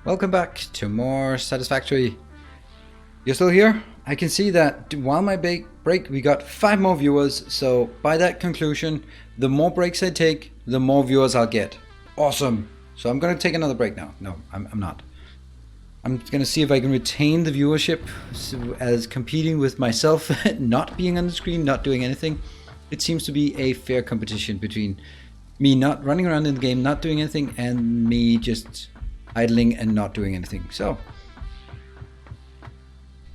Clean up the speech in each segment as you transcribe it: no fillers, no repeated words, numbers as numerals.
Welcome back to more Satisfactory. You're still here? I can see that while my break we got 5 more viewers, so by that conclusion, the more breaks I take, the more viewers I'll get. Awesome! So I'm gonna take another break now. No, I'm not. I'm gonna see if I can retain the viewership as competing with myself not being on the screen, not doing anything. It seems to be a fair competition between me not running around in the game, not doing anything, and me just idling and not doing anything. So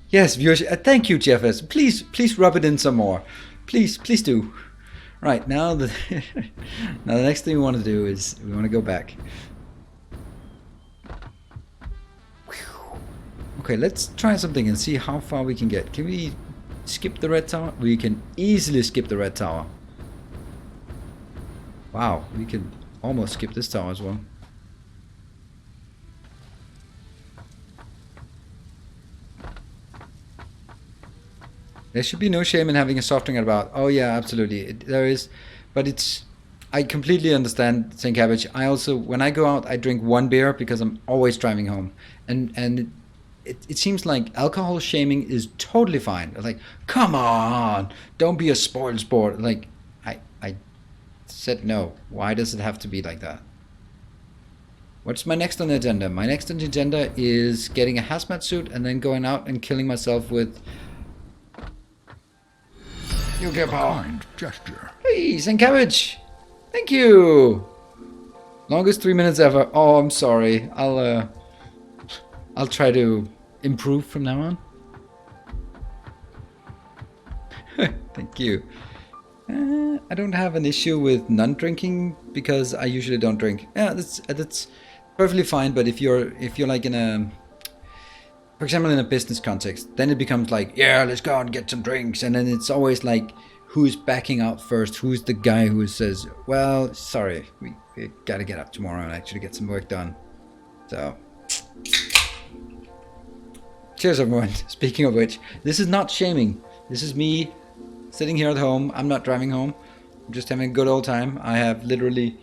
yes, viewers, thank you, Jeffers. Please rub it in some more. Please do. Right, now the now the next thing we want to do is we want to go back. Okay, let's try something and see how far we can get. Can we skip the red tower? We can easily skip the red tower. Wow, we can almost skip this tower as well. There should be no shame in having a soft drink about. Oh yeah, absolutely. There is, but it's. I completely understand St. Cabbage. I also, when I go out, I drink 1 beer because I'm always driving home, and it seems like alcohol shaming is totally fine. Like, come on, don't be a spoiled sport. Like, I said no. Why does it have to be like that? What's my next on the agenda? My next on the agenda is getting a hazmat suit and then going out and killing myself with nuclear power. Kind gesture. Hey, St. Cabbage! Thank you! Longest 3 minutes ever. Oh, I'm sorry. I'll try to improve from now on. Thank you. I don't have an issue with non-drinking because I usually don't drink. Yeah, that's perfectly fine. But if you're like in a, for example, in a business context, then it becomes like, yeah, let's go out and get some drinks, and then it's always like, who's backing out first? Who's the guy who says, well, sorry, we gotta get up tomorrow and actually get some work done. So, cheers, everyone. Speaking of which, this is not shaming. This is me sitting here at home. I'm not driving home. I'm just having a good old time. I have literally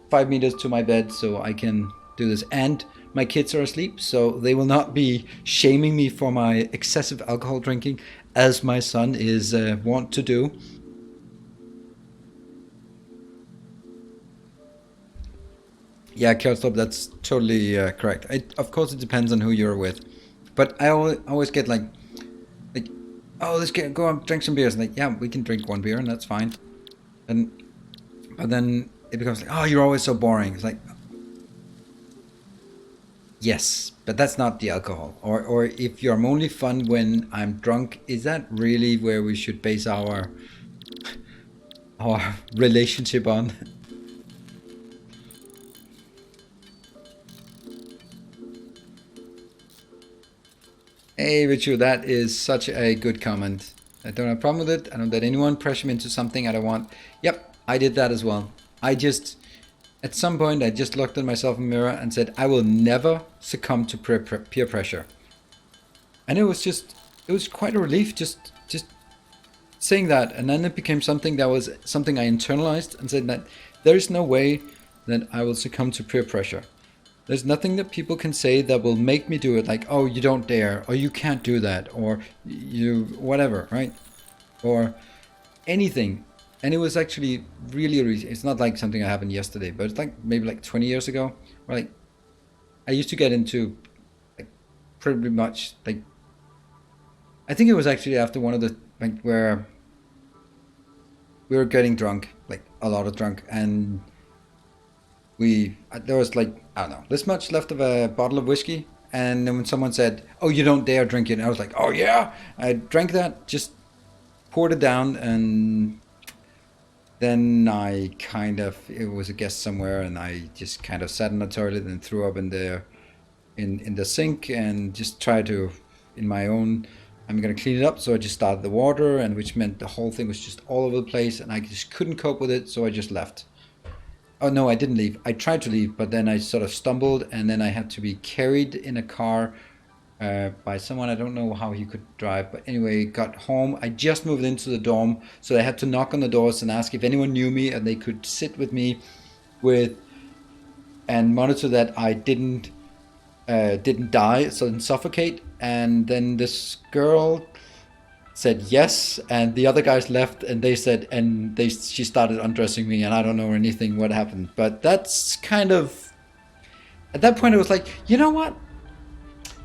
5 meters to my bed, so I can do this. And my kids are asleep, so they will not be shaming me for my excessive alcohol drinking, as my son is wont to do. Yeah, Kjellstop, that's totally correct. Of course, it depends on who you're with. But I always get like, oh, let's go and drink some beers. And like, yeah, we can drink 1 beer and that's fine. But then it becomes like, oh, you're always so boring. It's like, yes, but that's not the alcohol. Or if you're only fun when I'm drunk, is that really where we should base our relationship on? Hey, Richu, that is such a good comment. I don't have a problem with it. I don't let anyone pressure me into something I don't want. Yep, I did that as well. At some point, I just looked at myself in the mirror and said, I will never succumb to peer pressure. And it was quite a relief just saying that. And then it became something that was something I internalized and said that there is no way that I will succumb to peer pressure. There's nothing that people can say that will make me do it, like, oh, you don't dare, or you can't do that, or you, whatever, right? Or anything. And it was actually really, it's not like something that happened yesterday, but it's like maybe like 20 years ago, where like, I used to get into like pretty much like, I think it was actually after one of the, like where we were getting drunk, like a lot of drunk, and there was like, I don't know, this much left of a bottle of whiskey, and then when someone said, oh, you don't dare drink it, I was like, oh yeah, I drank that, just poured it down, and then it was a guest somewhere, and I just kind of sat in the toilet and threw up in the sink, and just tried to, in my own, I'm gonna clean it up, so I just started the water, and which meant the whole thing was just all over the place, and I just couldn't cope with it, so I just left. Oh no, I didn't leave. I tried to leave, but then I sort of stumbled, and then I had to be carried in a car by someone. I don't know how he could drive, but anyway, got home. I just moved into the dorm, so I had to knock on the doors and ask if anyone knew me, and they could sit with me and monitor that I didn't didn't die, so didn't suffocate. And then this girl said yes, and the other guys left, and they said, and she started undressing me, and I don't know anything what happened. But that's kind of, at that point, I was like, you know what?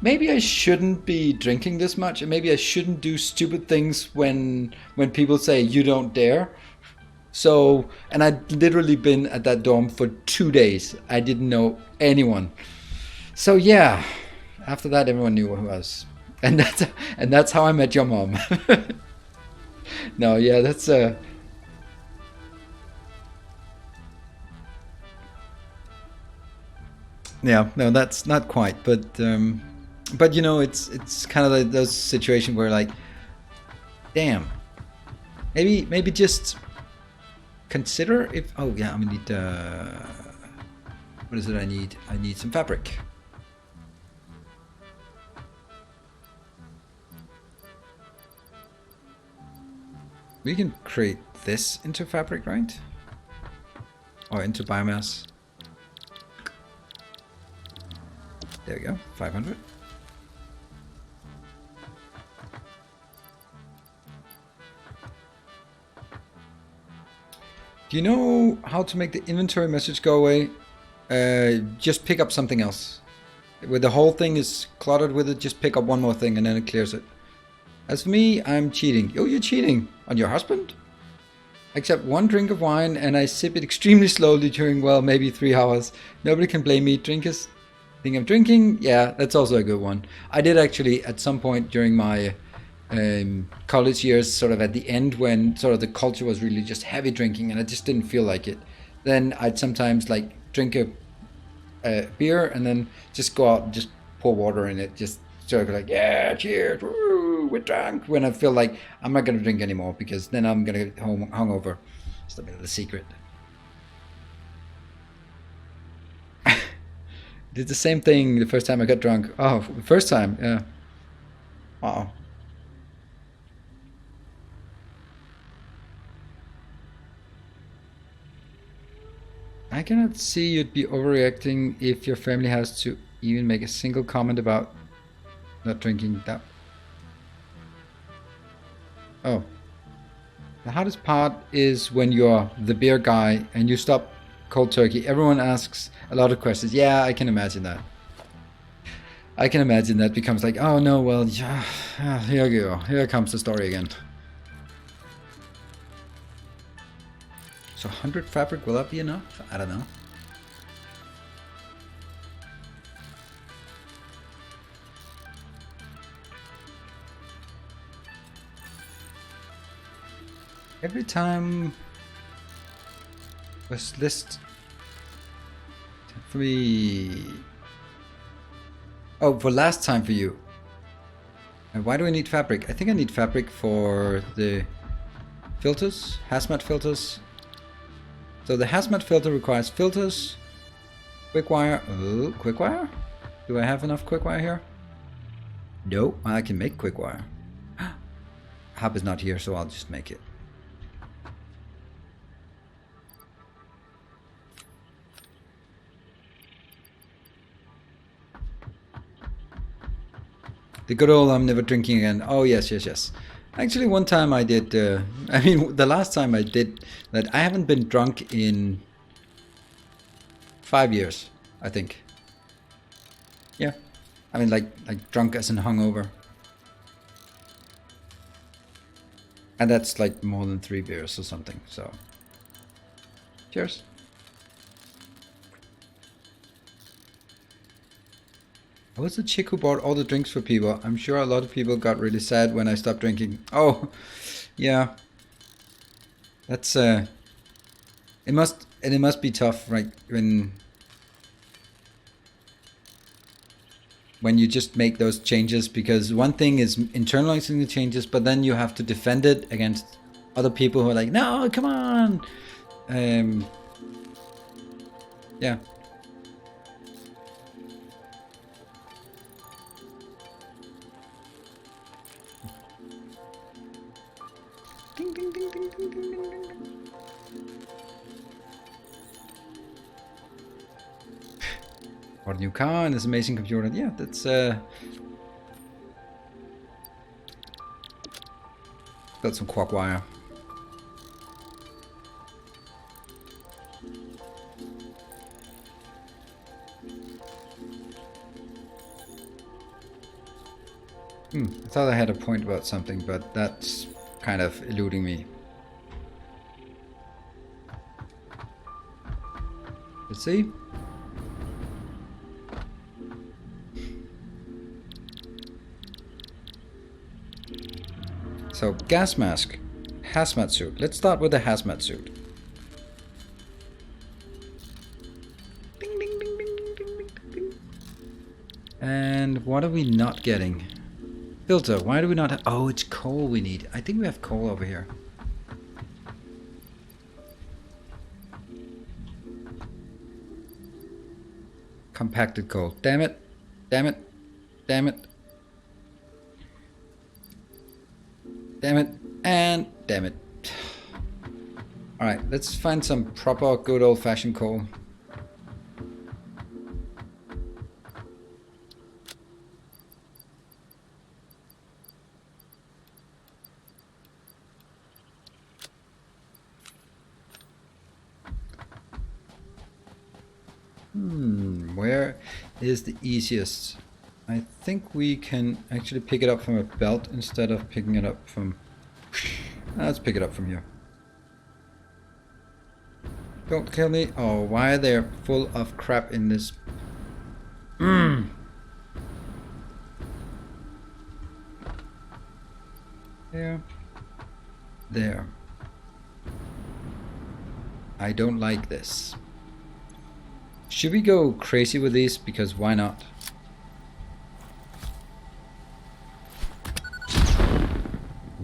Maybe I shouldn't be drinking this much, and maybe I shouldn't do stupid things when people say you don't dare. So, and I'd literally been at that dorm for 2 days. I didn't know anyone. So yeah, after that, everyone knew who I was, and that's how I met your mom. No, yeah, that's yeah, no, that's not quite, but you know, it's kind of like those situations where like, damn, maybe just consider if, oh yeah, I'm gonna need what is it I need? I need some fabric. We can create this into fabric, right? Or into biomass. There we go, 500. Do you know how to make the inventory message go away? Just pick up something else. Where the whole thing is cluttered with it, just pick up one more thing and then it clears it. As for me, I'm cheating. Oh, you're cheating? On your husband? Except one drink of wine and I sip it extremely slowly during, well, maybe 3 hours. Nobody can blame me. Drinkers think I'm drinking? Yeah, that's also a good one. I did actually, at some point during my college years, sort of at the end when sort of the culture was really just heavy drinking and I just didn't feel like it. Then I'd sometimes like drink a beer and then just go out and just pour water in it. Just sort of like, yeah, cheers, woo, we're drunk. When I feel like I'm not going to drink anymore because then I'm going to get home hungover. It's a bit of the secret. Did the same thing the first time I got drunk. Oh, the first time, yeah. Wow. I cannot see you'd be overreacting if your family has to even make a single comment about not drinking that. Oh. The hardest part is when you're the beer guy and you stop cold turkey. Everyone asks a lot of questions. Yeah, I can imagine that. I can imagine that becomes like, oh no, well, yeah, here we go. Here comes the story again. So 100 fabric, will that be enough? I don't know. Every time was list for me. Oh, for last time for you. And why do I need fabric? I think I need fabric for the filters, hazmat filters. So the hazmat filter requires filters, quick wire. Oh, quick wire? Do I have enough quick wire here? No, I can make quick wire. Hub is not here, so I'll just make it. The good old I'm never drinking again. Oh, yes, yes, yes. Actually, one time I did, I mean, the last time I did that, I haven't been drunk in 5 years, I think. Yeah. I mean, like drunk as in hungover. And that's like more than 3 beers or something, so. Cheers. I was the chick who bought all the drinks for people. I'm sure a lot of people got really sad when I stopped drinking. Oh, yeah. That's it must be tough, right? When you just make those changes, because one thing is internalizing the changes, but then you have to defend it against other people who are like, no, come on. Yeah. Ding, ding, ding, ding, ding, ding, ding, ding. bought a new car and this amazing computer. Yeah, that's got some quark wire. I thought I had a point about something, but that's kind of eluding me. Let's see. So, gas mask, hazmat suit. Let's start with the hazmat suit. Ding, ding, ding, ding, ding, ding, ding. And what are we not getting? Filter, why do we not have... Oh, it's coal we need. I think we have coal over here. Compacted coal. Damn it. Damn it. Damn it. Damn it. And damn it. Alright, let's find some proper good old-fashioned coal. Where is the easiest? I think we can actually pick it up from a belt instead of picking it up from... Let's pick it up from here. Don't kill me. Oh, why are they full of crap in this? There. There. I don't like this. Should we go crazy with these? Because why not?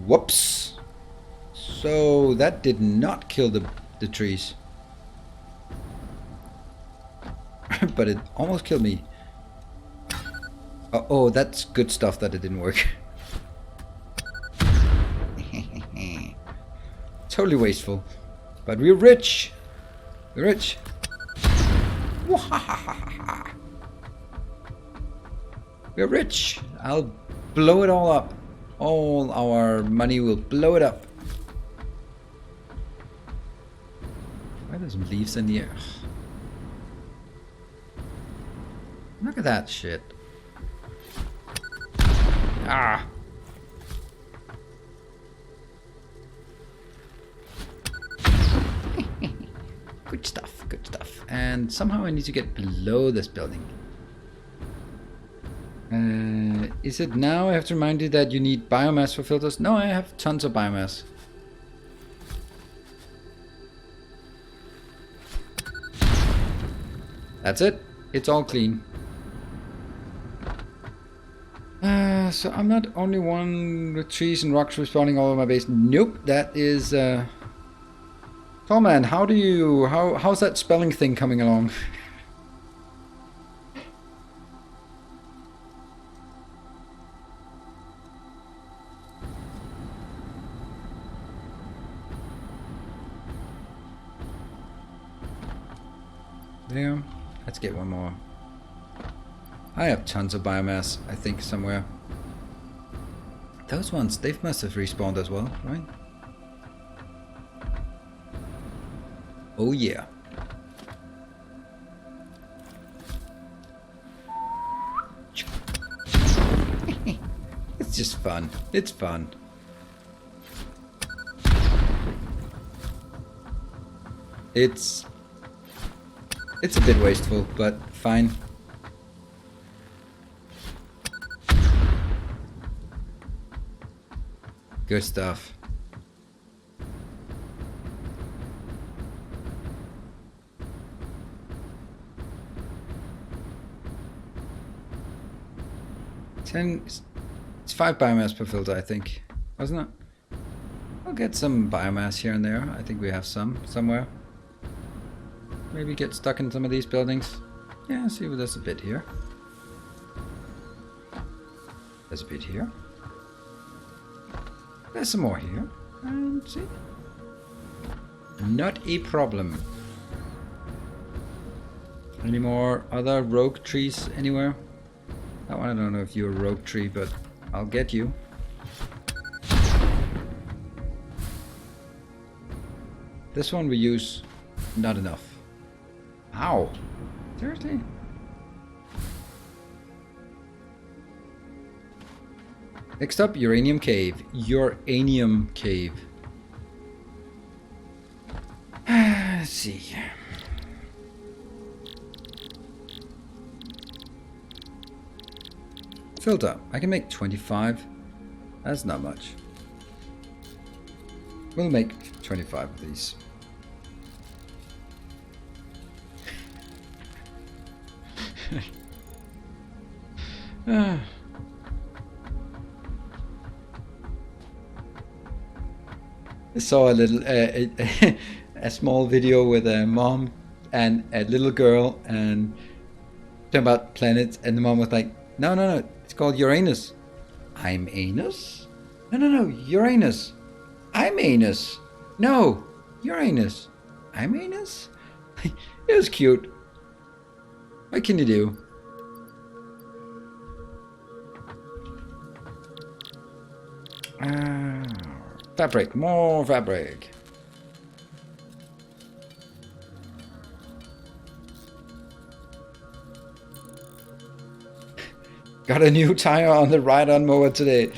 Whoops. So that did not kill the trees. But it almost killed me. Oh, that's good stuff that it didn't work. Totally wasteful. But we're rich. We're rich. We're rich. I'll blow it all up. All our money will blow it up. Why are there some leaves in the air? Look at that shit. Ah. Good stuff, good stuff. And somehow I need to get below this building. Is it now? I have to remind you that you need biomass for filters. No, I have tons of biomass. That's it. It's all clean. So I'm not only one with trees and rocks respawning all over my base. Nope, that is... Tallman, how do you... How's that spelling thing coming along? There. Let's get one more. I have tons of biomass, I think, somewhere. Those ones, they must have respawned as well, right? Oh yeah. It's just fun. It's fun. It's a bit wasteful, but fine. Good stuff. It's 5 biomass per filter, I think, wasn't it? I'll get some biomass here and there. I think we have some somewhere. Maybe get stuck in some of these buildings. Yeah, see, well, there's a bit here. There's a bit here. There's some more here. And see. Not a problem. Any more other rogue trees anywhere? That one I don't know if you're a rogue tree, but I'll get you. This one we use not enough. Ow! Seriously? Next up, uranium cave. Uranium cave. Let's see. Filter. I can make 25. That's not much. We'll make 25 of these. I saw a little, a small video with a mom and a little girl and talking about planets, and the mom was like, no, it's called Uranus. I'm anus? No, Uranus. I'm anus. No, Uranus. I'm anus? It was cute. What can you do? Fabric, more fabric. Got a new tire on the ride-on mower today.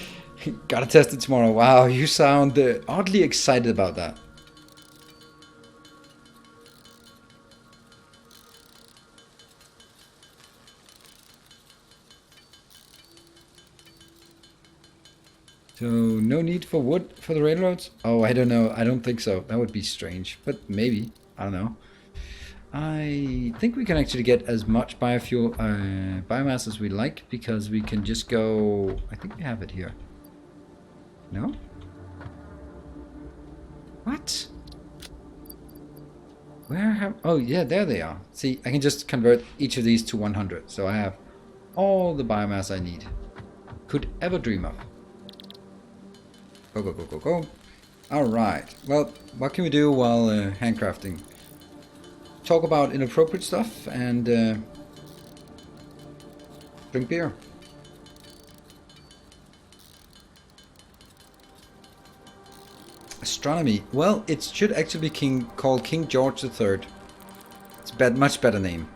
Gotta test it tomorrow. Wow, you sound oddly excited about that. So, no need for wood for the railroads? Oh, I don't know. I don't think so. That would be strange. But maybe. I don't know. I think we can actually get as much biofuel, biomass as we like, because we can just go... I think we have it here. No? What? Where have... Oh, yeah, there they are. See, I can just convert each of these to 100. So I have all the biomass I need. Could ever dream of. Go. Alright. Well, what can we do while handcrafting? Talk about inappropriate stuff and drink beer. Astronomy. Well, it should actually be called King George III. It's a much better name.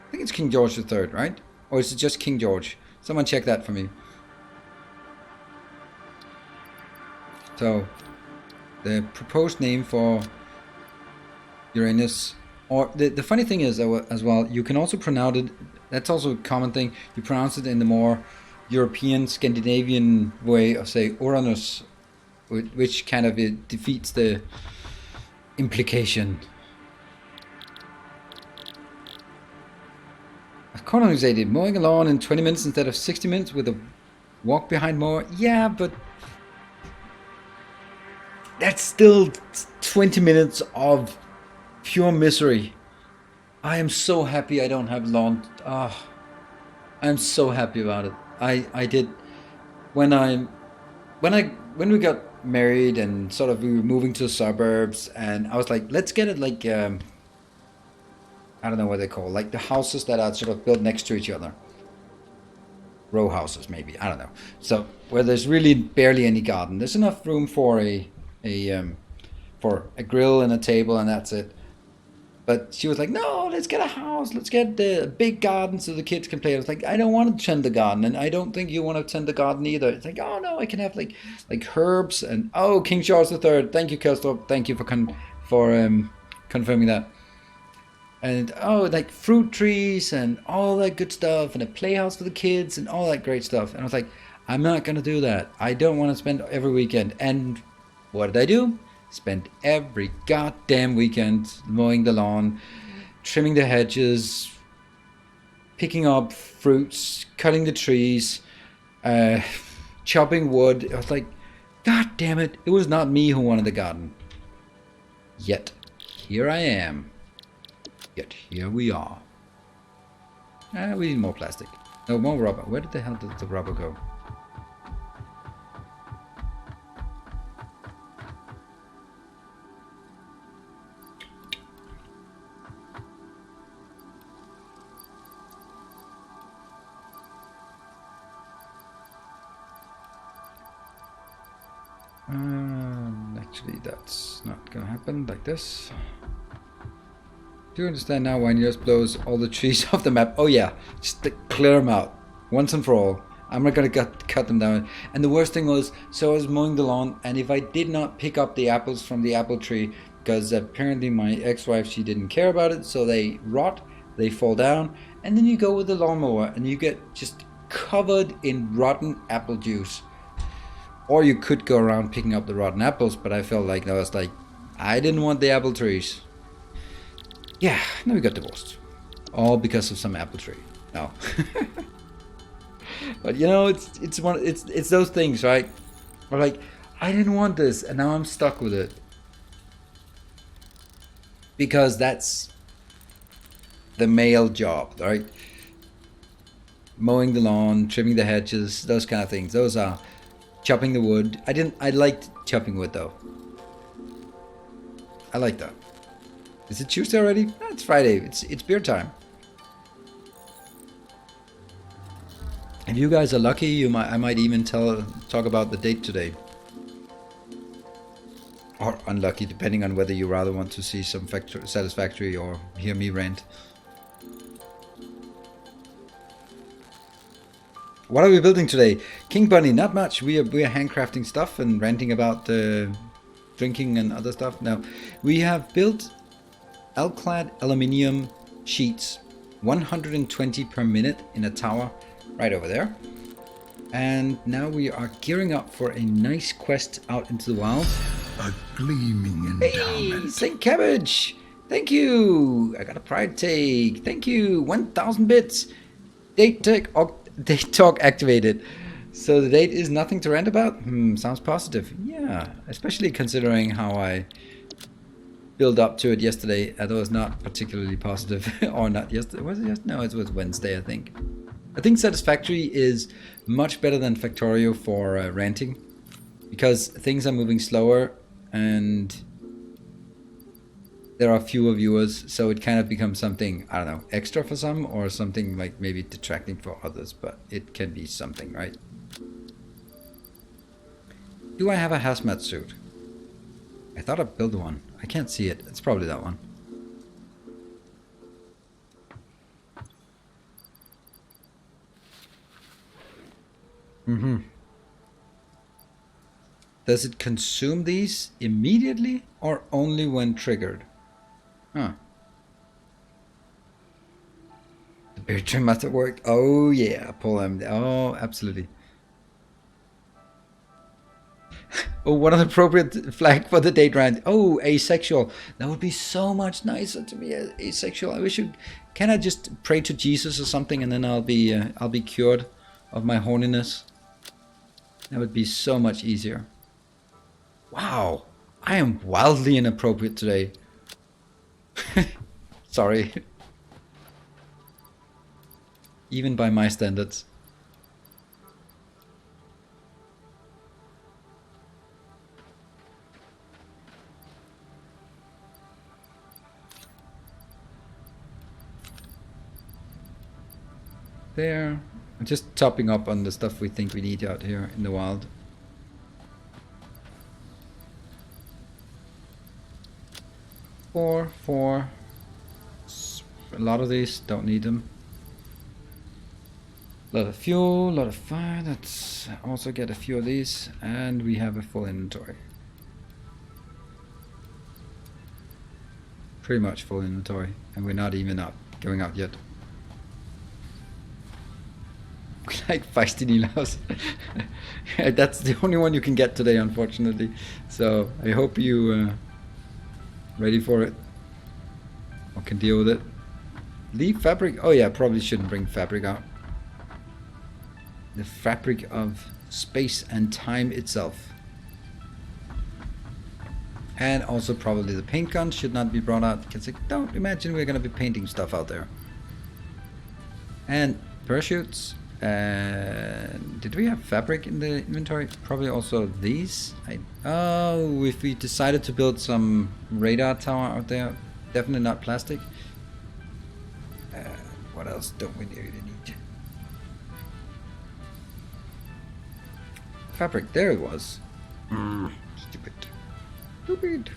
I think it's King George III, right? Or is it just King George? Someone check that for me. So, the proposed name for Uranus, or the funny thing is as well, you can also pronounce it, that's also a common thing, you pronounce it in the more European, Scandinavian way of say Uranus, which kind of defeats the implication. Colonizated, mowing a lawn in 20 minutes instead of 60 minutes with a walk behind mower. Yeah, but that's still 20 minutes of pure misery. I am so happy I don't have lawn. I'm so happy about it. I did when we got married and sort of we were moving to the suburbs, and I was like, let's get it like I don't know what they call, like the houses that are sort of built next to each other. Row houses maybe, I don't know. So where there's really barely any garden. There's enough room for a grill and a table, and that's it. But she was like, no, let's get a house. Let's get a big garden so the kids can play. I was like, I don't want to tend the garden, and I don't think you want to tend the garden either. It's like, oh no, I can have like herbs and King Charles III. Thank you, Kelstrup. Thank you for confirming that. And like fruit trees and all that good stuff, and a playhouse for the kids and all that great stuff. And I was like, I'm not gonna do that. I don't want to spend every weekend. And what did I do? Spent every goddamn weekend mowing the lawn, trimming the hedges, picking up fruits, cutting the trees, chopping wood. I was like, God damn it, it was not me who wanted the garden. Yet, here I am. Yet, here we are. We need more plastic. No, more rubber. Where the hell did the rubber go? Actually, that's not gonna happen like this. Do you understand now why Nilaus blows all the trees off the map? Oh yeah, just to clear them out once and for all. I'm not gonna cut them down. And the worst thing was, so I was mowing the lawn, and if I did not pick up the apples from the apple tree, because apparently my ex-wife, she didn't care about it, so they rot, they fall down, and then you go with the lawnmower and you get just covered in rotten apple juice. Or you could go around picking up the rotten apples, but I felt like that was like, I didn't want the apple trees. Yeah, now we got divorced. All because of some apple tree. No. But you know, it's those things, right? Or like, I didn't want this, and now I'm stuck with it. Because that's the male job, right? Mowing the lawn, trimming the hedges, those kind of things. Those are chopping the wood. I liked chopping wood though. I like that. Is it Tuesday already? No, it's Friday. It's beer time. If you guys are lucky, I might even talk about the date today. Or unlucky, depending on whether you rather want to see some Satisfactory or hear me rant. What are we building today? King Bunny, not much. We are handcrafting stuff and ranting about drinking and other stuff. Now, we have built Alclad aluminium sheets, 120 per minute in a tower right over there. And now we are gearing up for a nice quest out into the wild. A gleaming endowment. Hey, Saint Cabbage! Thank you! I got a pride take. Thank you! 1000 bits! Date talk activated. So the date is nothing to rant about? Sounds positive. Yeah, especially considering how I build up to it yesterday. That was not particularly positive. Or not yesterday. Was it yesterday? No, it was Wednesday, I think. I think Satisfactory is much better than Factorio for ranting, because things are moving slower and there are fewer viewers, so it kind of becomes something, I don't know, extra for some, or something like maybe detracting for others, but it can be something, right? Do I have a hazmat suit? I thought I built one. I can't see it. It's probably that one. Does it consume these immediately or only when triggered? Huh. The beer trim must have worked. Oh yeah, pull them. Oh, absolutely. Oh, what an appropriate flag for the date rant. Oh, asexual. That would be so much nicer to me. Asexual. I wish you. Can I just pray to Jesus or something, and then I'll be cured of my horniness? That would be so much easier. Wow, I am wildly inappropriate today. Sorry. Even by my standards. There. Just topping up on the stuff we think we need out here in the wild. Four. A lot of these, don't need them. A lot of fuel, a lot of fire. Let's also get a few of these, and we have a full inventory. Pretty much full inventory, and we're not even going out yet. We like feisty Nilaus. That's the only one you can get today, unfortunately. So I hope you ready for it or can deal with it. Leave fabric. Oh yeah, probably shouldn't bring fabric out. The fabric of space and time itself. And also probably the paint gun should not be brought out, because don't imagine we're going to be painting stuff out there. And parachutes. Did we have fabric in the inventory? Probably also these. Oh, if we decided to build some radar tower out there, definitely not plastic. What else don't we really need? Fabric, there it was. Stupid. Stupid.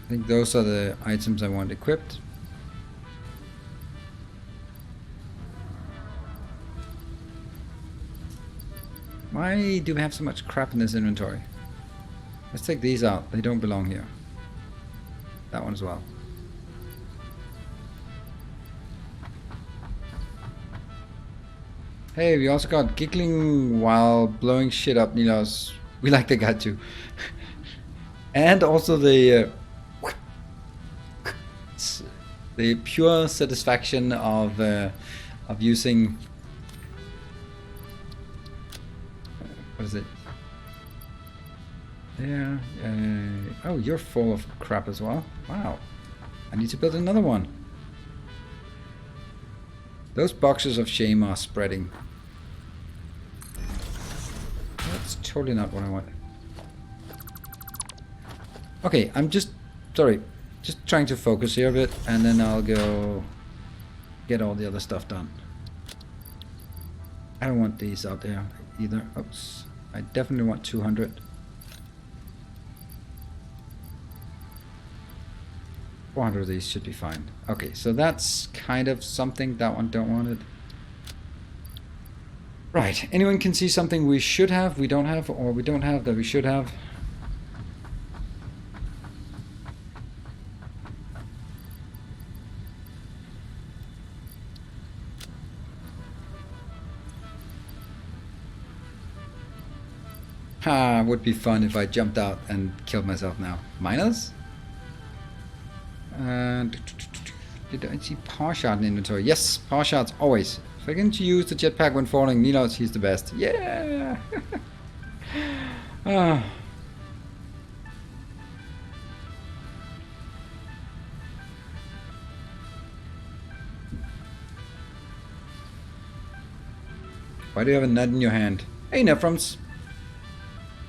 I think those are the items I want equipped. Why do we have so much crap in this inventory? Let's take these out. They don't belong here. That one as well. Hey, we also got giggling while blowing shit up, Nilaus. We like the guy too. And also the pure satisfaction of using what is it? Yeah. Oh, you're full of crap as well. Wow. I need to build another one. Those boxes of shame are spreading. That's totally not what I want. Okay, I'm just trying to focus here a bit, and then I'll go get all the other stuff done. I don't want these out there either. Oops. I definitely want 200. 400 of these should be fine. Okay, so that's kind of something. That one don't want it. Right, anyone can see something we should have, we don't have, or we don't have that we should have? Ha, would be fun if I jumped out and killed myself now. Miners? Did I see power shot in inventory? Yes, power shots always. If I can use the jetpack when falling, Nilaus, he's the best. Yeah! Ah. Why do you have a nut in your hand? Hey, Nephrons!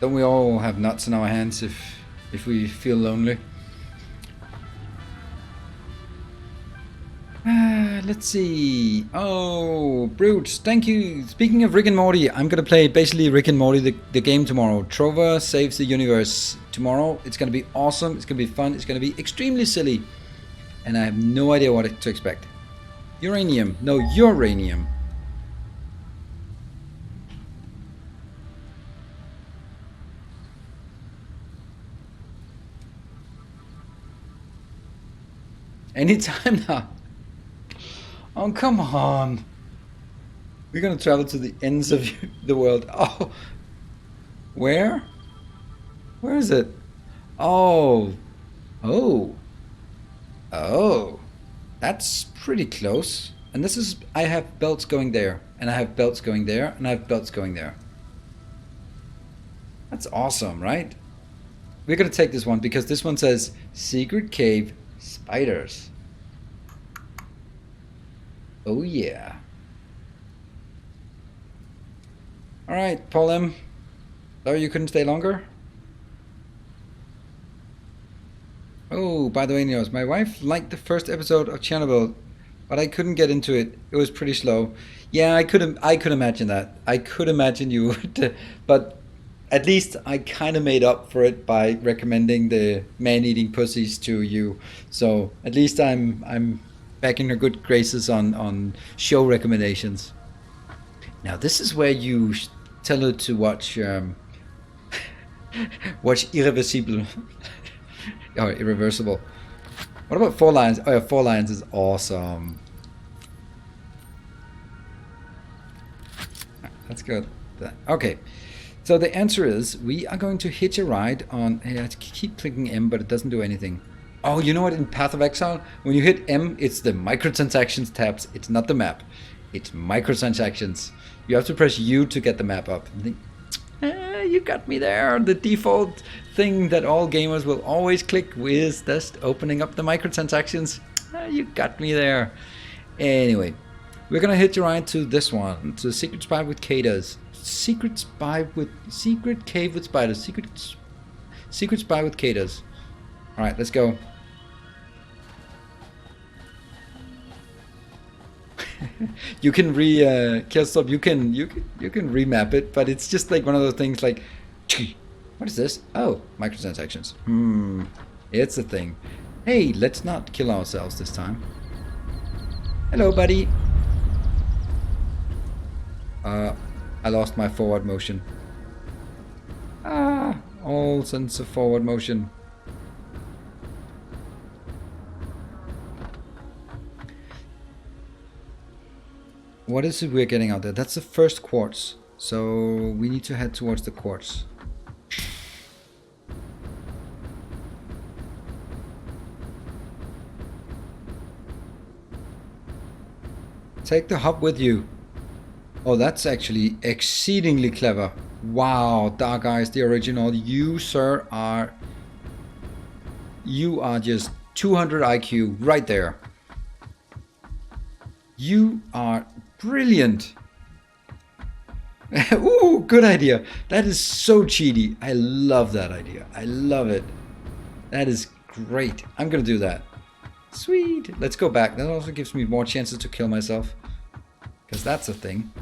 Don't we all have nuts in our hands if we feel lonely? Let's see. Oh, Brute, thank you. Speaking of Rick and Morty, I'm gonna play basically Rick and Morty the game tomorrow. Trover saves the universe tomorrow. It's gonna be awesome. It's gonna be fun. It's gonna be extremely silly, and I have no idea what to expect. Uranium, no, uranium. Anytime now. Oh, come on. We're gonna travel to the ends of the world. Oh. Where? Where is it? Oh. Oh. Oh. That's pretty close. And this is, I have belts going there. And I have belts going there. And I have belts going there. That's awesome, right? We're gonna take this one because this one says secret cave spiders. Oh yeah. Alright, Paul M. Sorry you couldn't stay longer? Oh, by the way, Nilaus, my wife liked the first episode of Chernobyl, but I couldn't get into it. It was pretty slow. Yeah, I could imagine that. I could imagine you would, but at least I kind of made up for it by recommending the man-eating pussies to you. So at least I'm back in her good graces on show recommendations. Now this is where you tell her to watch watch Irreversible or Irreversible. What about Four Lions? Oh yeah, Four Lions is awesome. That's good. Okay, so the answer is we are going to hitch a ride on. Hey, I keep clicking M, but it doesn't do anything. Oh, you know what? In Path of Exile, when you hit M, it's the microtransactions tabs. It's not the map. It's microtransactions. You have to press U to get the map up. And think, you got me there. The default thing that all gamers will always click is just opening up the microtransactions. You got me there. Anyway, we're gonna hitch a ride to this one, to Secret Spy with Caders. Secret Cave with Spiders. Secret Spy with Caders. Alright, let's go. You can Killstop, you can remap it, but it's just like one of those things like, what is this? Oh, microtransactions. It's a thing. Hey, let's not kill ourselves this time. Hello, buddy. I lost my forward motion. All sense of forward motion. What is it we're getting out there? That's the first quartz. So we need to head towards the quartz. Take the hub with you. Oh, that's actually exceedingly clever. Wow, Dark Eyes, the original. You, sir, are... You are just 200 IQ right there. You are brilliant. Ooh, good idea. That is so cheaty. I love that idea. I love it. That is great. I'm gonna do that. Sweet. Let's go back. That also gives me more chances to kill myself. Because that's a thing.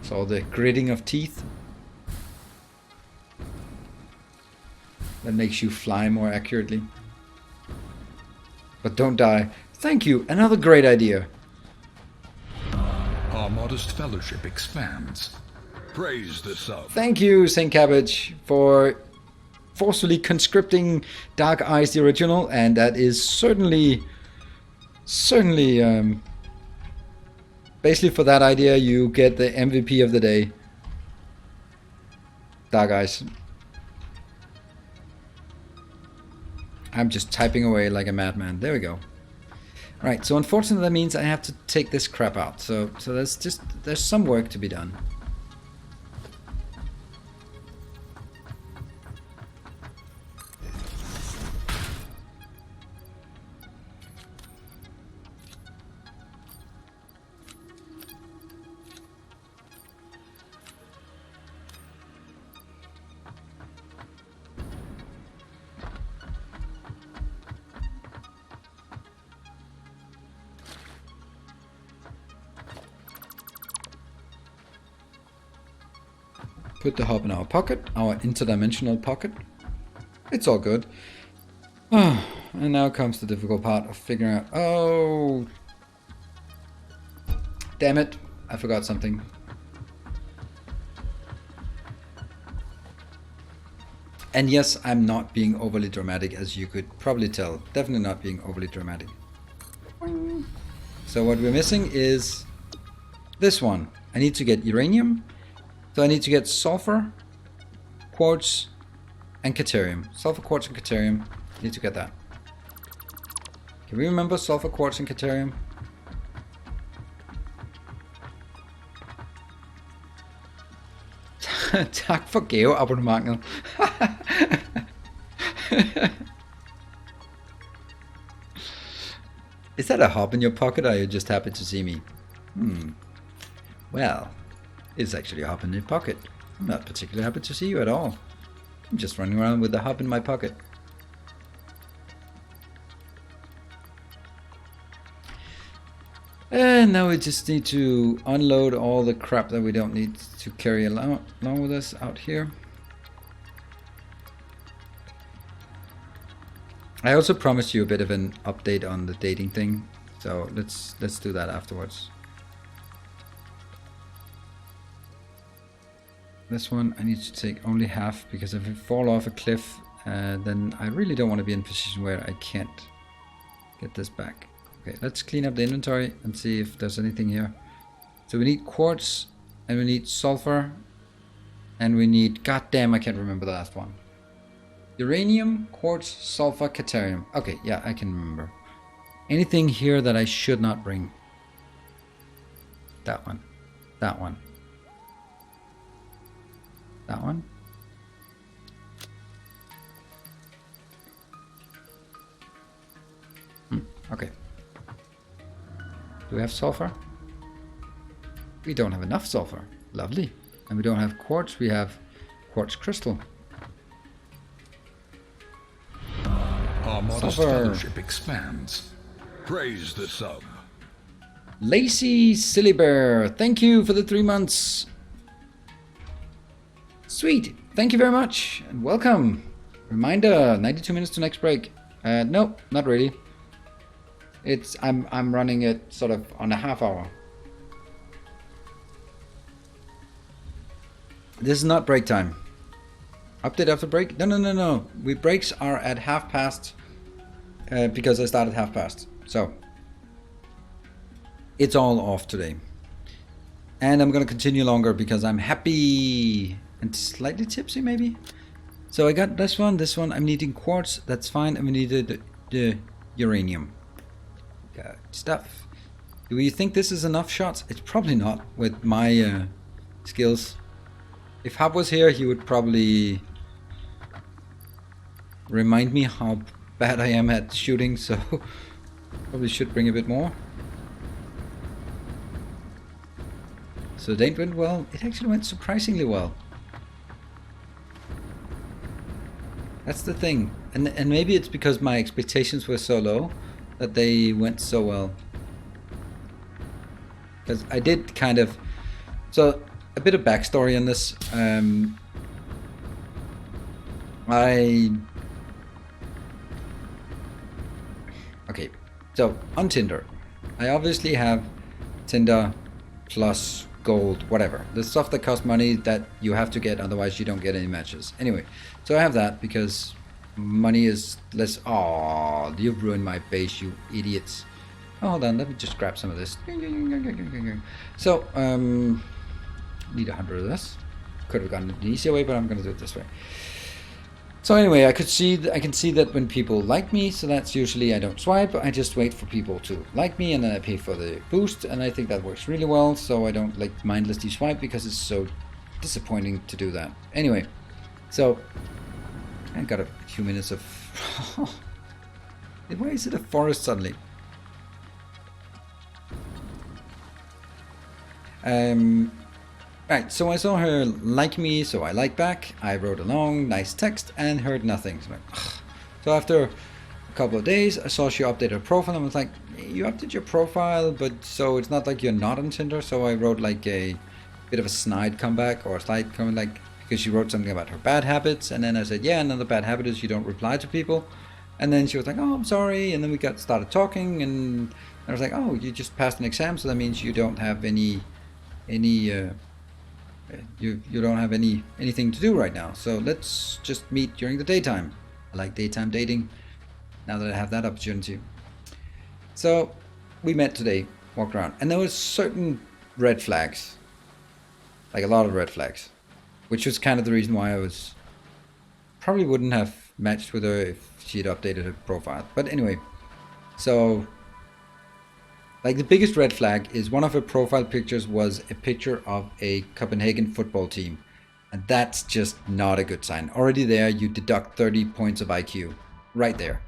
So the gritting of teeth. That makes you fly more accurately. But don't die. Thank you. Another great idea. Our modest fellowship expands. Praise the sub. Thank you, Saint Cabbage, for forcefully conscripting Dark Eyes the original, and that is certainly basically for that idea you get the MVP of the day. Dark Eyes. I'm just typing away like a madman. There we go. Right, so unfortunately that means I have to take this crap out. So there's some work to be done. Put the hub in our pocket, our interdimensional pocket. It's all good. And now comes the difficult part of figuring out... Oh! Damn it! I forgot something. And yes, I'm not being overly dramatic, as you could probably tell. Definitely not being overly dramatic. So what we're missing is this one. I need to get uranium. So I need to get sulfur, quartz, and caterium. Sulfur, quartz, and caterium. Need to get that. Can we remember sulfur, quartz, and caterium? Tak for gaveabonnementet. Is that a hop in your pocket, or are you just happy to see me? Well, it's actually a hop in your pocket. I'm not particularly happy to see you at all. I'm just running around with the hop in my pocket. And now we just need to unload all the crap that we don't need to carry along with us out here. I also promised you a bit of an update on the dating thing, so let's do that afterwards. This one I need to take only half, because if I fall off a cliff, then I really don't want to be in a position where I can't get this back. Okay, let's clean up the inventory and see if there's anything here. So we need quartz, and we need sulfur, and we need, goddamn, I can't remember the last one. Uranium, quartz, sulfur, caterium. Okay, yeah, I can remember. Anything here that I should not bring? That one. That one. That one. Okay. Do we have sulfur? We don't have enough sulfur. Lovely. And we don't have quartz, we have quartz crystal. Our modest Sulfur. fellowship expands. Praise the sub. Lacey Silly Bear, thank you for the 3 months. Sweet, thank you very much and welcome. Reminder, 92 minutes to next break. No, not really. I'm running it sort of on a half hour. This is not break time. Update after break? No. We breaks are at 1/2 because I started 1/2. So it's all off today. And I'm gonna continue longer because I'm happy and slightly tipsy maybe. So I got this one. I'm needing quartz, that's fine. And we needed the uranium. Got stuff. Do you think this is enough shots? It's probably not with my skills. If Hub was here, he would probably remind me how bad I am at shooting, so probably should bring a bit more. So that went well. It actually went surprisingly well. That's the thing. And maybe it's because my expectations were so low that they went so well. Because I did kind of... So, a bit of backstory on this. Okay, so on Tinder, I obviously have Tinder plus gold, whatever. The stuff that costs money that you have to get, otherwise you don't get any matches. Anyway, so I have that because money is less... Aww, you've ruined my base, you idiots. Oh, hold on, let me just grab some of this. So, need 100 of this. Could have gone the easier way, but I'm going to do it this way. So anyway, I can see that when people like me, so that's usually I don't swipe, I just wait for people to like me and then I pay for the boost, and I think that works really well, so I don't like mindlessly swipe because it's so disappointing to do that. Anyway, so I got a few minutes of... Why is it a forest suddenly? Right, so I saw her like me, so I like back. I wrote a long, nice text and heard nothing. So, so after a couple of days, I saw she updated her profile and I was like, you update your profile, but so it's not like you're not on Tinder. So I wrote like a bit of a snide comeback or a slight comment, like, because she wrote something about her bad habits. And then I said, yeah, another bad habit is you don't reply to people. And then she was like, oh, I'm sorry. And then we started talking and I was like, oh, you just passed an exam. So that means you don't have you don't have anything to do right now, so let's just meet during the daytime. I like daytime dating now that I have that opportunity. So we met today, walked around, and there was certain red flags, like a lot of red flags, which was kind of the reason why I was probably wouldn't have matched with her if she had updated her profile. But anyway, so like the biggest red flag is one of her profile pictures was a picture of a Copenhagen football team. And that's just not a good sign. Already there, you deduct 30 points of IQ. Right there.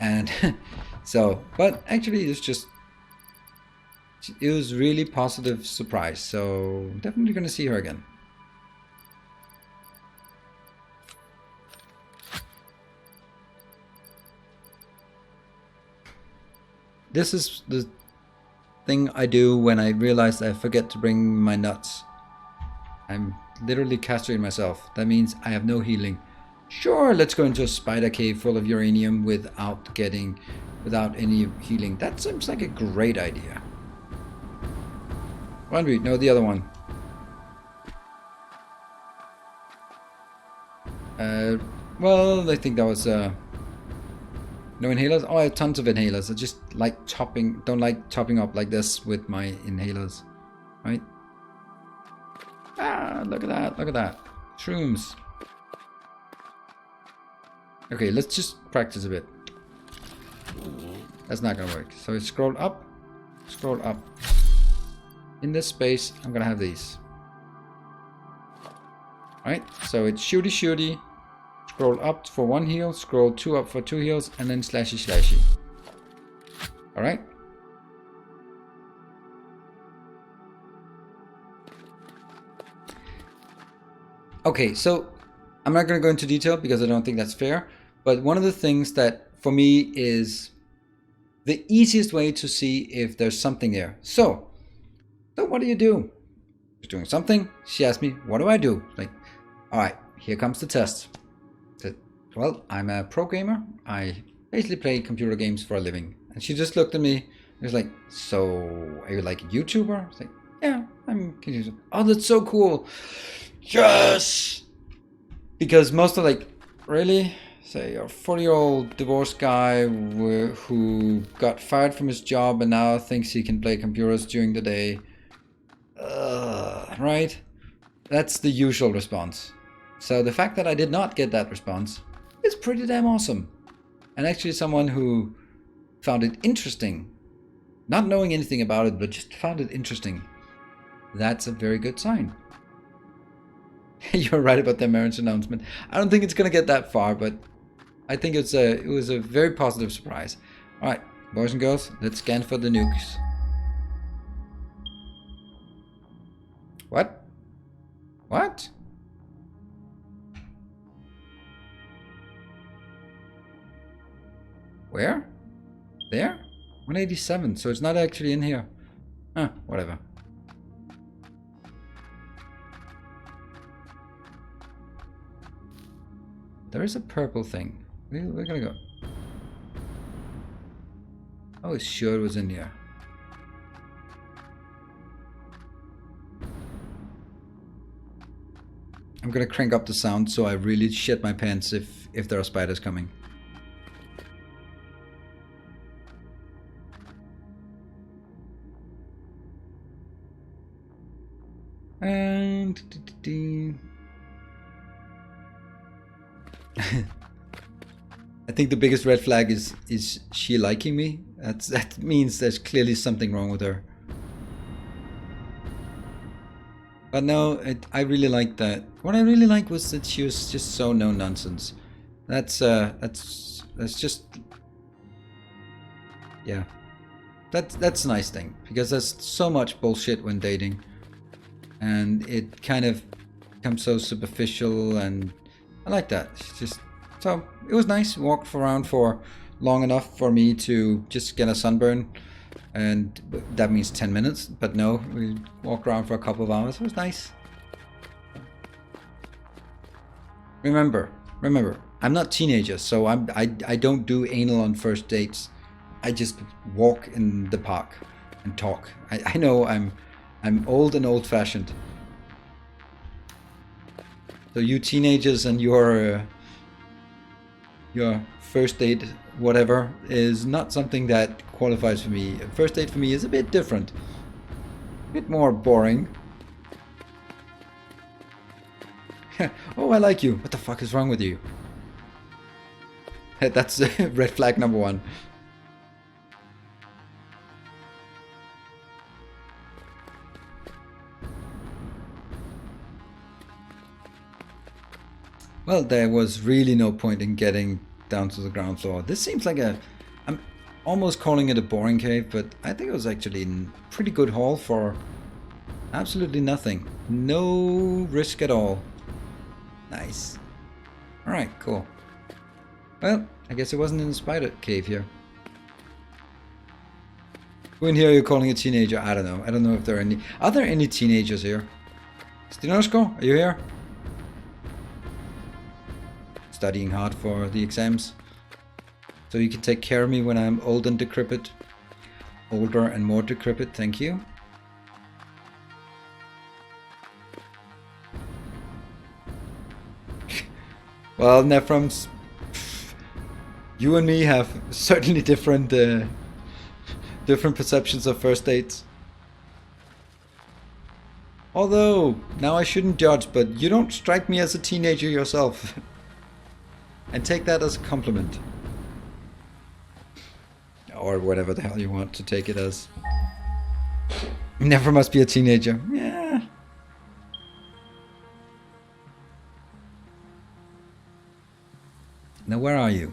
And so, but actually it was really positive surprise. So definitely going to see her again. This is the thing I do when I realize I forget to bring my nuts. I'm literally castrating myself. That means I have no healing. Sure, let's go into a spider cave full of uranium without any healing. That seems like a great idea. One, no, the other one. Well, I think that was no inhalers? Oh, I have tons of inhalers. I just like don't like chopping up like this with my inhalers. Right? Ah, look at that. Shrooms. Okay, let's just practice a bit. That's not gonna work. So I scroll up. In this space, I'm gonna have these. Right? So it's shooty. scroll up for 1 heal, scroll 2 up for 2 heals, and then slashy slashy. Alright? Okay, so I'm not going to go into detail because I don't think that's fair, but one of the things that for me is the easiest way to see if there's something there. So what do you do? She's doing something. She asked me, what do I do? Like, all right, here comes the test. Said, well, I'm a pro gamer. I basically play computer games for a living. And she just looked at me and was like, so are you like a YouTuber? I was like, yeah, I'm a YouTuber. Oh, that's so cool. Yes! Because most are like, really? Say a 40-year-old divorced guy who got fired from his job and now thinks he can play computers during the day. Right? That's the usual response. So the fact that I did not get that response is pretty damn awesome. And actually someone who found it interesting, not knowing anything about it, but just found it interesting. That's a very good sign. You're right about the marriage announcement. I don't think it's going to get that far, but I think it was a very positive surprise. All right, boys and girls, let's scan for the nukes. What? What? Where? There? 187, so it's not actually in here. Huh, whatever. There is a purple thing. We're gonna go. I was sure it was in here. I'm gonna crank up the sound so I really shit my pants if there are spiders coming. And I think the biggest red flag is she liking me. That means there's clearly something wrong with her. But no, I really liked that. What I really liked was that she was just so no nonsense. That's just, yeah. That's a nice thing, because there's so much bullshit when dating, and it kind of becomes so superficial, and I like that. It's just, so it was nice. Walked around for long enough for me to just get a sunburn, and that means 10 minutes, but no, we walked around for a couple of hours. It was nice. Remember, I'm not teenager, so I don't do anal on first dates. I just walk in the park and talk. I know I'm old and old-fashioned. So you teenagers and your first date, whatever, is not something that qualifies for me. First date for me is a bit different, a bit more boring. Oh, I like you. What the fuck is wrong with you? That's red flag number 1. Well, there was really no point in getting down to the ground floor. This seems like I'm almost calling it a boring cave, but I think it was actually a pretty good haul for absolutely nothing. No risk at all. Nice. Alright, cool. Well, I guess it wasn't in the spider cave here. Who in here are you calling a teenager? I don't know. I don't know if there are any. Are there any teenagers here? Stinosko, are you here? Studying hard for the exams, so you can take care of me when I'm old and decrepit. Older and more decrepit, thank you. Well, Nephrons, you and me have certainly different perceptions of first dates. Although, now I shouldn't judge, but you don't strike me as a teenager yourself. And take that as a compliment. Or whatever the hell you want to take it as. Never must be a teenager. Yeah. I Now, where are you?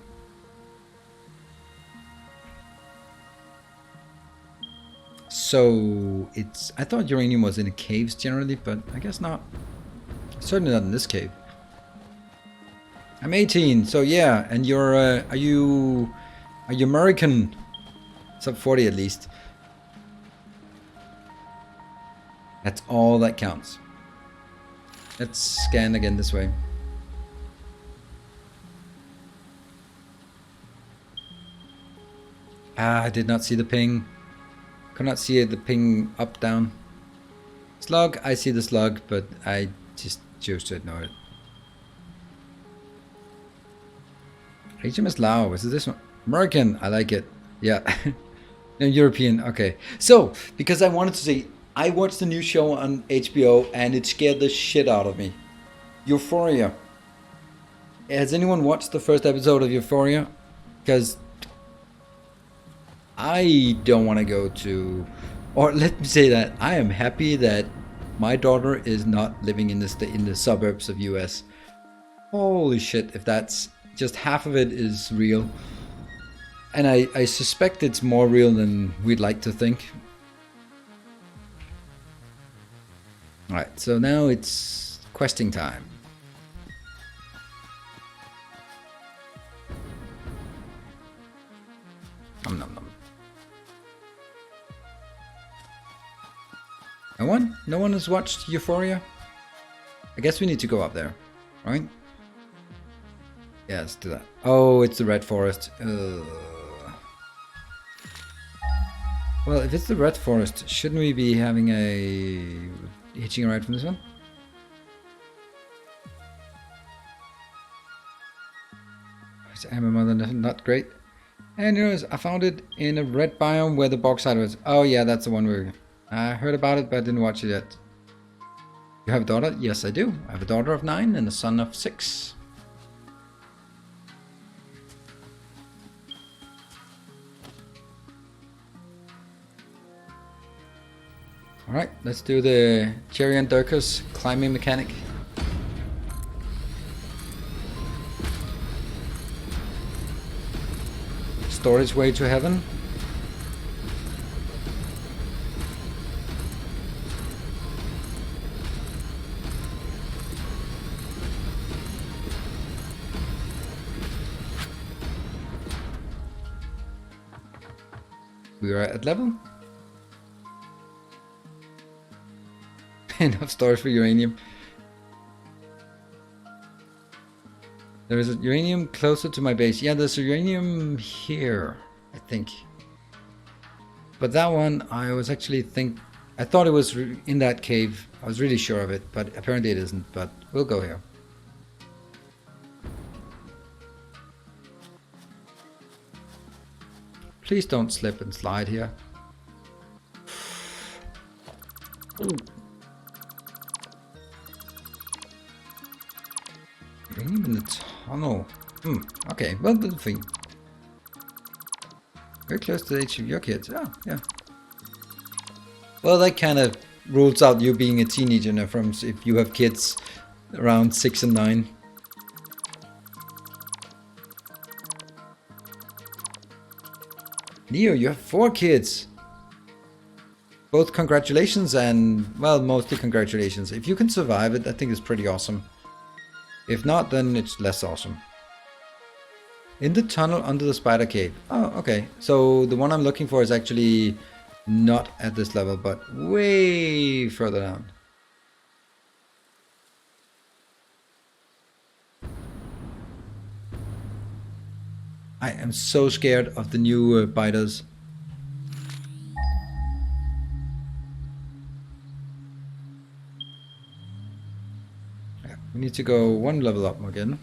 So, it's... I thought uranium was in the caves generally, but I guess not. Certainly not in this cave. I'm 18, so yeah, and you're... Are you American? Sub 40 at least. That's all that counts. Let's scan again this way. Ah, I did not see the ping. Could not see the ping up, down. Slug, I see the slug, but I just chose to ignore it. HMS Lao, is it this one? American, I like it. Yeah. No, European, okay. So, because I wanted to say, I watched the new show on HBO and it scared the shit out of me. Euphoria. Has anyone watched the first episode of Euphoria? Because I don't want to go to... Or let me say that I am happy that my daughter is not living in the suburbs of US. Holy shit, if that's... Just half of it is real. And I suspect it's more real than we'd like to think. Alright, so now it's questing time. Nom nom nom. No one? No one has watched Euphoria? I guess we need to go up there, right? Yeah, let's do that. Oh, it's the Red Forest. Well, if it's the Red Forest, shouldn't we be having a... hitching a ride from this one? I'm a mother, not great. And anyways, I found it in a red biome where the bauxite was. Oh yeah, that's the one where... I heard about it, but I didn't watch it yet. You have a daughter? Yes, I do. I have a daughter of 9 and a son of 6. Alright, let's do the Jerry and Durkis climbing mechanic. Storage way to heaven. We are at level. Enough storage for uranium. There is a uranium closer to my base. Yeah, there's a uranium here, I think. But that one, I was actually I thought it was in that cave. I was really sure of it, but apparently it isn't. But we'll go here. Please don't slip and slide here. Uranium in the tunnel. Okay, well, the thing. Very close to the age of your kids. Oh, yeah. Well, that kind of rules out you being a teenager now from if you have kids around 6 and 9. Neo, you have 4 kids. Both congratulations and, well, mostly congratulations. If you can survive it, I think it's pretty awesome. If not, then it's less awesome. In the tunnel under the spider cave. Oh, okay. So the one I'm looking for is actually not at this level, but way further down. I am so scared of the new biters. Yeah, we need to go 1 level up again.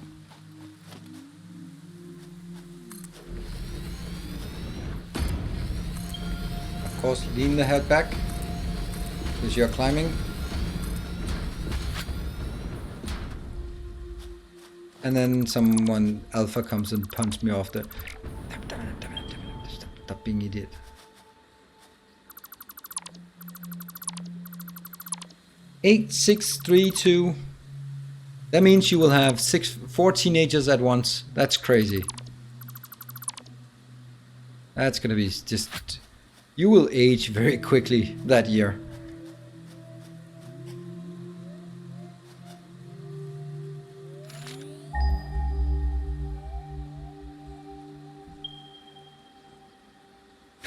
Of course, lean the head back because you're climbing. And then someone alpha comes and punches me off the... Stop being idiot. $8,632. That means you will have 4 teenagers at once. That's crazy. That's gonna be just... You will age very quickly that year.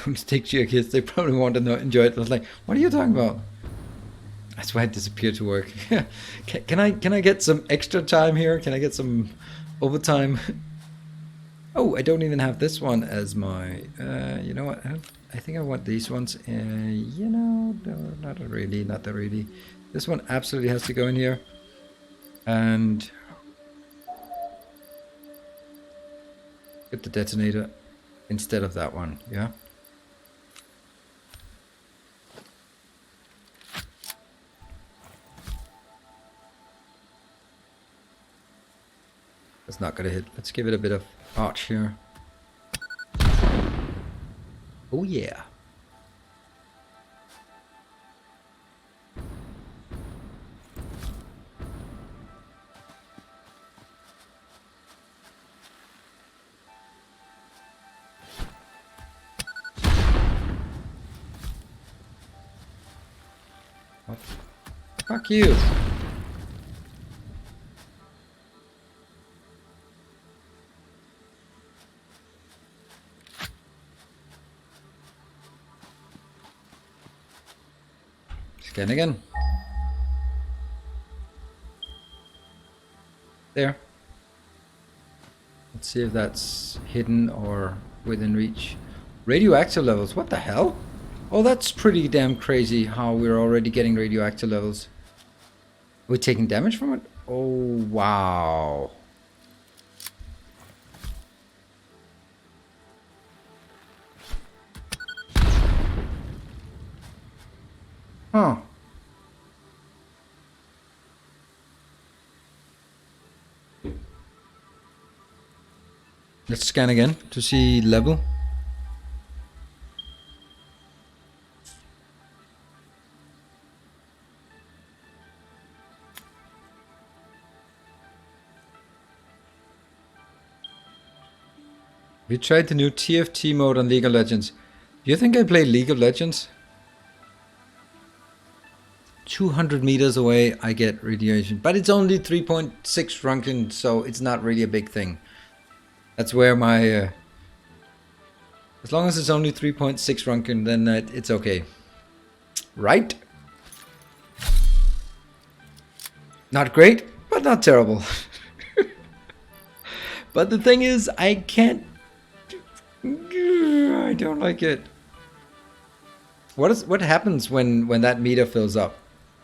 Don't stick to your kids. They probably won't enjoy it. I was like, what are you talking about? That's why I disappeared to work. Can I get some extra time here? Can I get some overtime? Oh, I don't even have this one as my... you know what? I think I want these ones. You know, no, not really, not that really. This one absolutely has to go in here. And... get the detonator instead of that one, yeah? That's not gonna hit. Let's give it a bit of arch here. Oh yeah. What? Fuck you. Scan again. There. Let's see if that's hidden or within reach. Radioactive levels, what the hell? Oh, that's pretty damn crazy how we're already getting radioactive levels. We're taking damage from it? Oh, wow. Huh. Let's scan again to see level. We tried the new TFT mode on League of Legends. Do you think I play League of Legends? 200 meters away I get radiation, but it's only 3.6 Runken, so it's not really a big thing. That's where my... as long as it's only 3.6 Runken, then it's okay. Right? Not great, but not terrible. But the thing is, I can't... I don't like it. What happens when that meter fills up?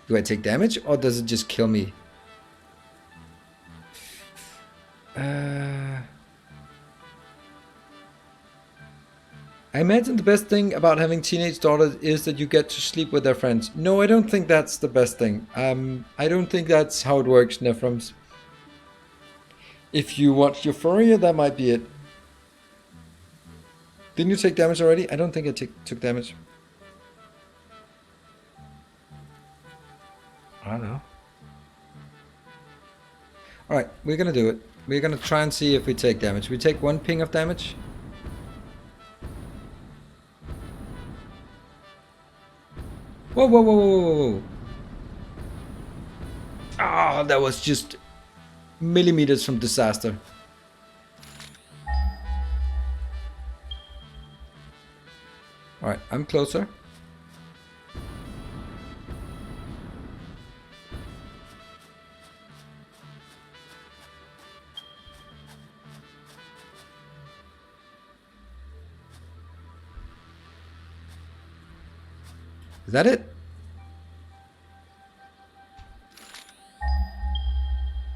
Do I take damage or does it just kill me? I imagine the best thing about having teenage daughters is that you get to sleep with their friends. No, I don't think that's the best thing. I don't think that's how it works, Nephrons. If you watch Euphoria, that might be it. Didn't you take damage already? I don't think I took damage. I don't know. Alright, we're gonna do it. We're gonna try and see if we take damage. We take 1 ping of damage. Whoa, whoa, whoa, whoa, whoa, whoa. Ah, that was just millimeters from disaster. Alright, I'm closer. Is that it?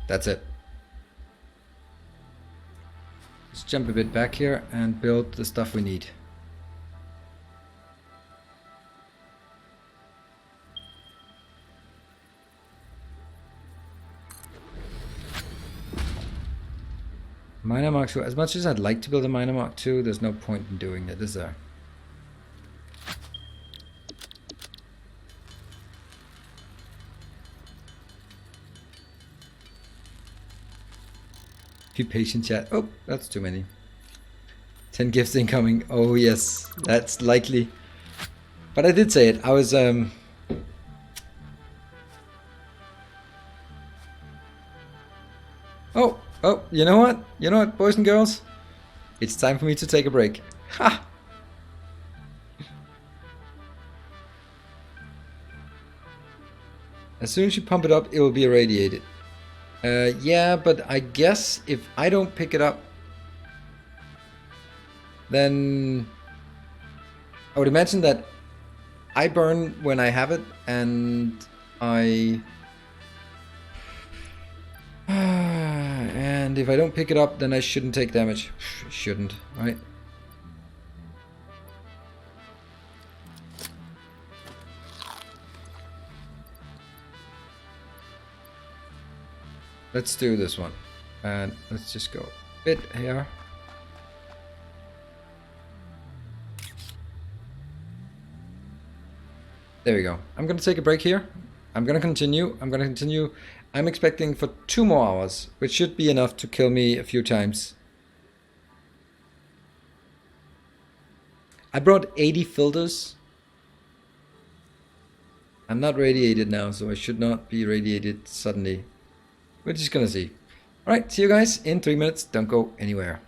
That's it. Let's jump a bit back here and build the stuff we need. Miner Mark II. As much as I'd like to build a Miner Mark II, there's no point in doing it, is there? Be patient, chat. Oh, that's too many. 10 gifts incoming. Oh yes, that's likely. But I did say it. I was Oh, you know what? You know what, boys and girls? It's time for me to take a break. Ha! As soon as you pump it up, it will be irradiated. Yeah, but I guess if I don't pick it up, then I would imagine that I burn when I have it, and and if I don't pick it up, then I shouldn't take damage. Shouldn't, right? Let's do this one. And let's just go a bit here. There we go. I'm gonna take a break here. I'm gonna continue. I'm expecting for 2 more hours, which should be enough to kill me a few times. I brought 80 filters. I'm not radiated now, so I should not be radiated suddenly. We're just gonna see. Alright, see you guys in 3 minutes. Don't go anywhere.